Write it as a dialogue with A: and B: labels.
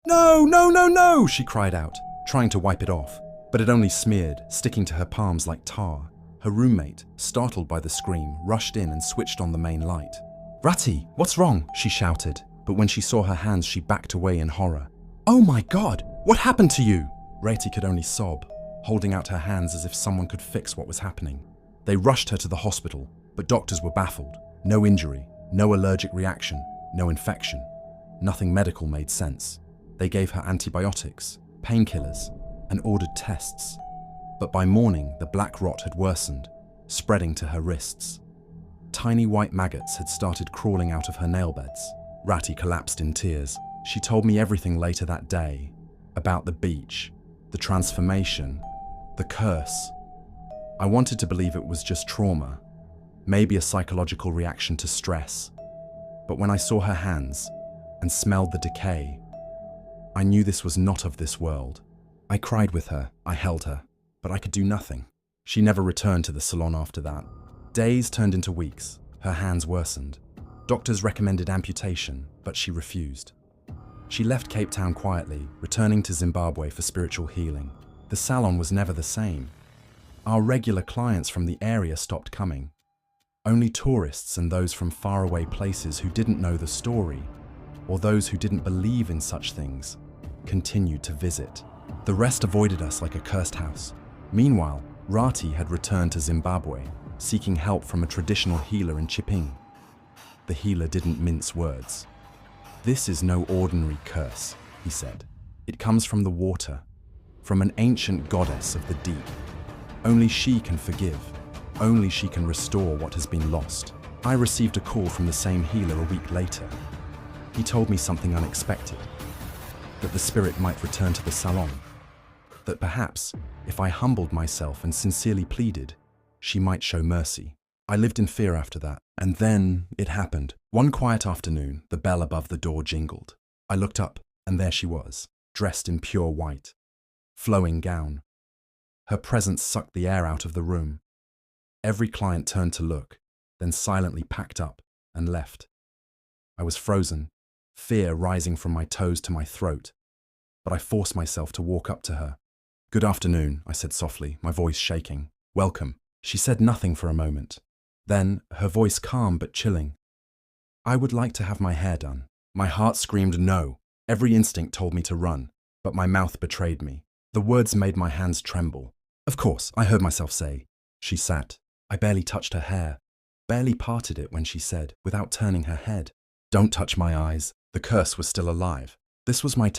A: No, no, no, no, she cried out, trying to wipe it off, but it only smeared, sticking to her palms like tar. Her roommate, startled by the scream, rushed in and switched on the main light. "Ratty, what's wrong?" she shouted, but when she saw her hands, she backed away in horror. "Oh my God, what happened to you?" Ratty could only sob, holding out her hands as if someone could fix what was happening. They rushed her to the hospital, but doctors were baffled. No injury, no allergic reaction, no infection. Nothing medical made sense. They gave her antibiotics, painkillers, and ordered tests. But by morning, the black rot had worsened, spreading to her wrists. Tiny white maggots had started crawling out of her nail beds. Ratty collapsed in tears. She told me everything later that day, about the beach, the transformation, the curse. I wanted to believe it was just trauma, maybe a psychological reaction to stress. But when I saw her hands and smelled the decay, I knew this was not of this world. I cried with her, I held her, but I could do nothing. She never returned to the salon after that. Days turned into weeks. Her hands worsened. Doctors recommended amputation, but she refused. She left Cape Town quietly, returning to Zimbabwe for spiritual healing. The salon was never the same. Our regular clients from the area stopped coming. Only tourists and those from faraway places who didn't know the story, or those who didn't believe in such things, continued to visit. The rest avoided us like a cursed house. Meanwhile, Ratty had returned to Zimbabwe, seeking help from a traditional healer in Chiping. The healer didn't mince words. "This is no ordinary curse," he said. "It comes from the water, from an ancient goddess of the deep. Only she can forgive. Only she can restore what has been lost." I received a call from the same healer a week later. He told me something unexpected, that the spirit might return to the salon, that perhaps, if I humbled myself and sincerely pleaded, she might show mercy. I lived in fear after that, and then it happened. One quiet afternoon, the bell above the door jingled. I looked up, and there she was, dressed in pure white, flowing gown. Her presence sucked the air out of the room. Every client turned to look, then silently packed up and left. I was frozen, fear rising from my toes to my throat, but I forced myself to walk up to her. "Good afternoon," I said softly, my voice shaking. "Welcome." She said nothing for a moment. Then, her voice calm but chilling. "I would like to have my hair done." My heart screamed no. Every instinct told me to run, but my mouth betrayed me. The words made my hands tremble. "Of course," I heard myself say. She sat. I barely touched her hair, barely parted it when she said, without turning her head, "Don't touch my eyes." The curse was still alive. This was my